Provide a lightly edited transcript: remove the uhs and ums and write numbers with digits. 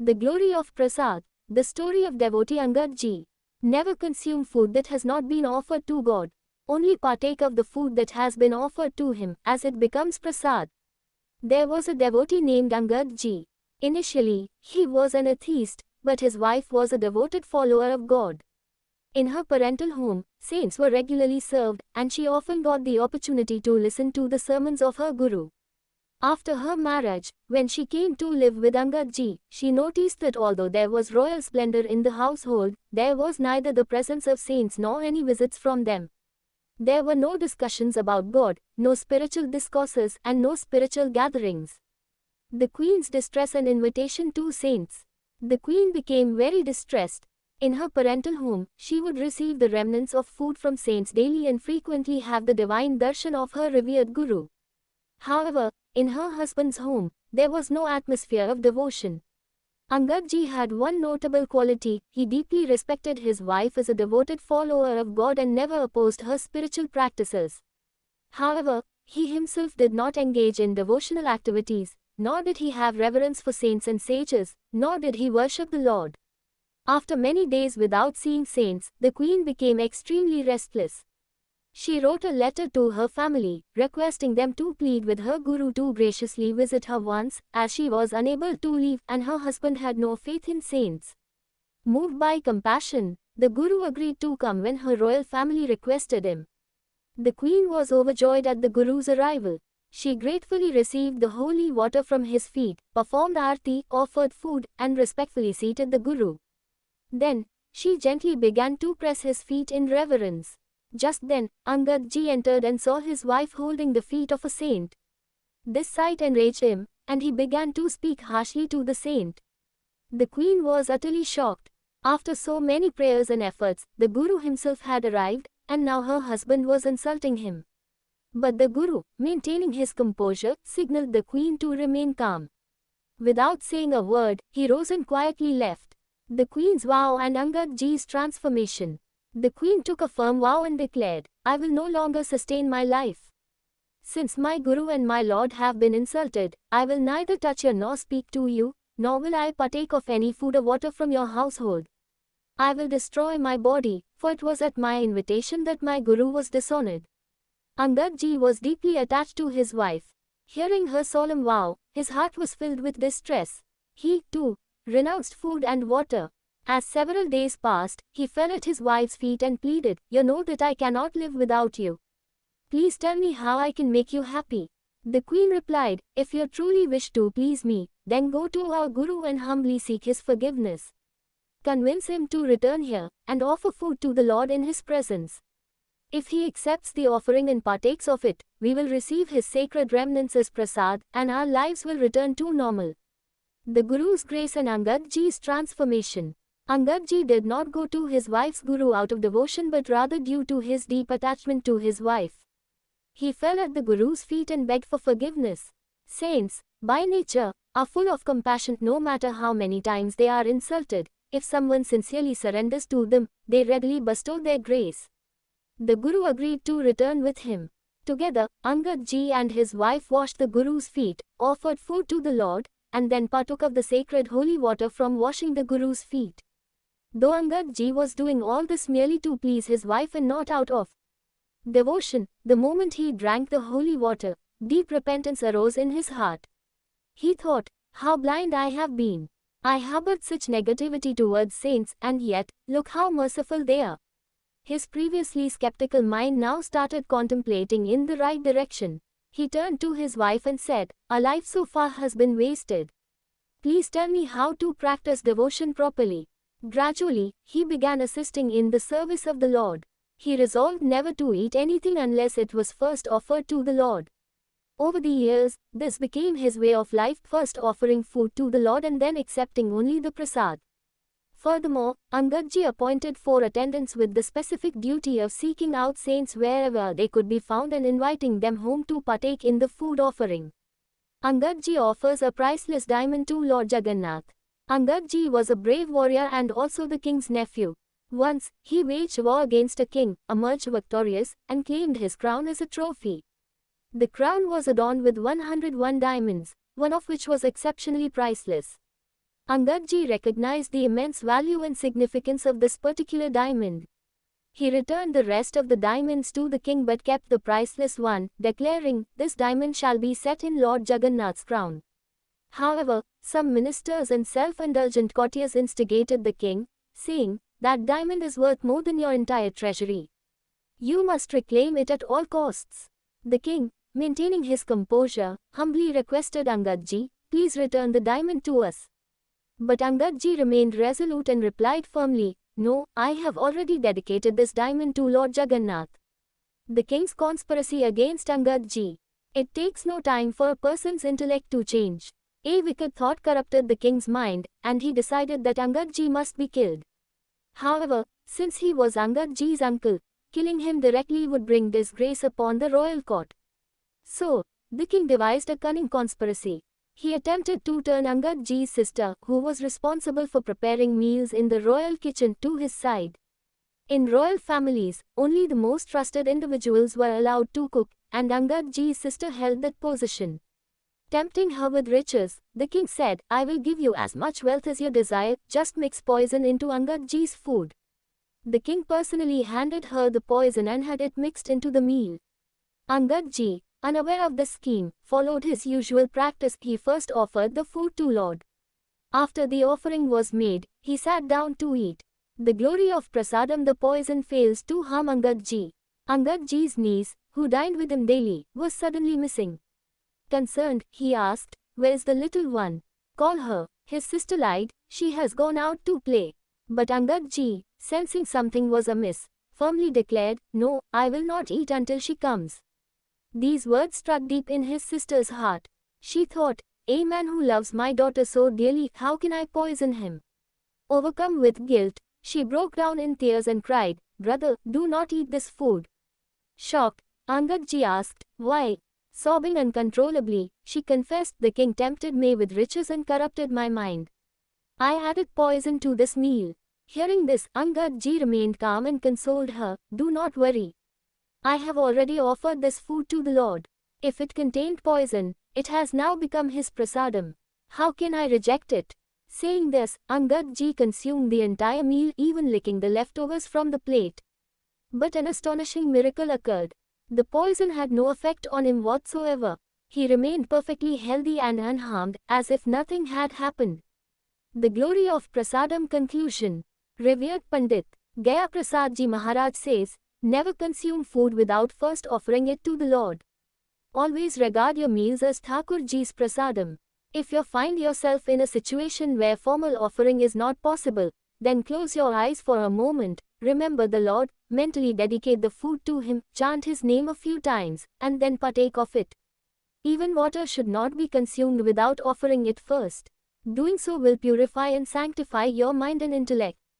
The glory of Prasad, the story of devotee Angad Ji. Never consume food that has not been offered to God. Only partake of the food that has been offered to him, as it becomes Prasad. There was a devotee named Angad Ji. Initially, he was an atheist, but his wife was a devoted follower of God. In her parental home, saints were regularly served, and she often got the opportunity to listen to the sermons of her guru. After her marriage, when she came to live with Angad Ji, she noticed that although there was royal splendor in the household, there was neither the presence of saints nor any visits from them. There were no discussions about God, no spiritual discourses, and no spiritual gatherings. The queen's distress and invitation to saints. The queen became very distressed. In her parental home, she would receive the remnants of food from saints daily and frequently have the divine darshan of her revered guru. However, in her husband's home, there was no atmosphere of devotion. Angad Ji had one notable quality: he deeply respected his wife as a devoted follower of God and never opposed her spiritual practices. However, he himself did not engage in devotional activities, nor did he have reverence for saints and sages, nor did he worship the Lord. After many days without seeing saints, the queen became extremely restless. She wrote a letter to her family, requesting them to plead with her guru to graciously visit her once, as she was unable to leave and her husband had no faith in saints. Moved by compassion, the guru agreed to come when her royal family requested him. The queen was overjoyed at the guru's arrival. She gratefully received the holy water from his feet, performed aarti, offered food, and respectfully seated the guru. Then, she gently began to press his feet in reverence. Just then, Angad Ji entered and saw his wife holding the feet of a saint. This sight enraged him, and he began to speak harshly to the saint. The queen was utterly shocked. After so many prayers and efforts, the guru himself had arrived, and now her husband was insulting him. But the guru, maintaining his composure, signaled the queen to remain calm. Without saying a word, he rose and quietly left. The queen's vow and Angad Ji's transformation. The queen took a firm vow and declared, "I will no longer sustain my life. Since my guru and my lord have been insulted, I will neither touch you nor speak to you, nor will I partake of any food or water from your household. I will destroy my body, for it was at my invitation that my guru was dishonored." Angad Ji was deeply attached to his wife. Hearing her solemn vow, his heart was filled with distress. He, too, renounced food and water. As several days passed, he fell at his wife's feet and pleaded, "You know that I cannot live without you. Please tell me how I can make you happy." The queen replied, "If you truly wish to please me, then go to our guru and humbly seek his forgiveness. Convince him to return here, and offer food to the Lord in his presence. If he accepts the offering and partakes of it, we will receive his sacred remnants as prasad, and our lives will return to normal." The guru's grace and Angad Ji's transformation. Angad Ji did not go to his wife's guru out of devotion but rather due to his deep attachment to his wife. He fell at the guru's feet and begged for forgiveness. Saints, by nature, are full of compassion no matter how many times they are insulted. If someone sincerely surrenders to them, they readily bestow their grace. The guru agreed to return with him. Together, Angad Ji and his wife washed the guru's feet, offered food to the Lord, and then partook of the sacred holy water from washing the guru's feet. Though Angad Ji was doing all this merely to please his wife and not out of devotion, the moment he drank the holy water, deep repentance arose in his heart. He thought, "How blind I have been. I harbored such negativity towards saints, and yet, look how merciful they are." His previously skeptical mind now started contemplating in the right direction. He turned to his wife and said, "Our life so far has been wasted. Please tell me how to practice devotion properly." Gradually, he began assisting in the service of the Lord. He resolved never to eat anything unless it was first offered to the Lord. Over the years, this became his way of life, first offering food to the Lord and then accepting only the prasad. Furthermore, Angad Ji appointed 4 attendants with the specific duty of seeking out saints wherever they could be found and inviting them home to partake in the food offering. Angad Ji offers a priceless diamond to Lord Jagannath. Angad Ji was a brave warrior and also the king's nephew. Once, he waged war against a king, emerged victorious, and claimed his crown as a trophy. The crown was adorned with 101 diamonds, one of which was exceptionally priceless. Angad Ji recognized the immense value and significance of this particular diamond. He returned the rest of the diamonds to the king but kept the priceless one, declaring, "This diamond shall be set in Lord Jagannath's crown." However, some ministers and self-indulgent courtiers instigated the king, saying, "That diamond is worth more than your entire treasury. You must reclaim it at all costs." The king, maintaining his composure, humbly requested Angad Ji, "Please return the diamond to us." But Angad Ji remained resolute and replied firmly, "No, I have already dedicated this diamond to Lord Jagannath." The king's conspiracy against Angad Ji. It takes no time for a person's intellect to change. A wicked thought corrupted the king's mind, and he decided that Angad Ji must be killed. However, since he was Angad Ji's uncle, killing him directly would bring disgrace upon the royal court. So, the king devised a cunning conspiracy. He attempted to turn Angad Ji's sister, who was responsible for preparing meals in the royal kitchen, to his side. In royal families, only the most trusted individuals were allowed to cook, and Angad Ji's sister held that position. Tempting her with riches, the king said, "I will give you as much wealth as you desire, just mix poison into Angad Ji's food." The king personally handed her the poison and had it mixed into the meal. Angad Ji, unaware of the scheme, followed his usual practice. He first offered the food to Lord. After the offering was made, he sat down to eat. The glory of prasadam, the poison fails to harm Angad Ji. Angad Ji's niece, who dined with him daily, was suddenly missing. Concerned, he asked, "Where is the little one? Call her." His sister lied, "She has gone out to play." But Angad Ji, sensing something was amiss, firmly declared, "No, I will not eat until she comes." These words struck deep in his sister's heart. She thought, "A man who loves my daughter so dearly, how can I poison him?" Overcome with guilt, she broke down in tears and cried, "Brother, do not eat this food." Shocked, Angad Ji asked, "Why?" Sobbing uncontrollably, she confessed, "The king tempted me with riches and corrupted my mind. I added poison to this meal." Hearing this, Angad Ji remained calm and consoled her, "Do not worry. I have already offered this food to the Lord. If it contained poison, it has now become his prasadam. How can I reject it?" Saying this, Angad Ji consumed the entire meal, even licking the leftovers from the plate. But an astonishing miracle occurred. The poison had no effect on him whatsoever. He remained perfectly healthy and unharmed, as if nothing had happened. The glory of prasadam. Conclusion. Revered Pandit Gaya Prasad Ji Maharaj says, "Never consume food without first offering it to the Lord. Always regard your meals as Thakur Ji's prasadam. If you find yourself in a situation where formal offering is not possible, then close your eyes for a moment, remember the Lord, mentally dedicate the food to Him, chant His name a few times, and then partake of it. Even water should not be consumed without offering it first. Doing so will purify and sanctify your mind and intellect.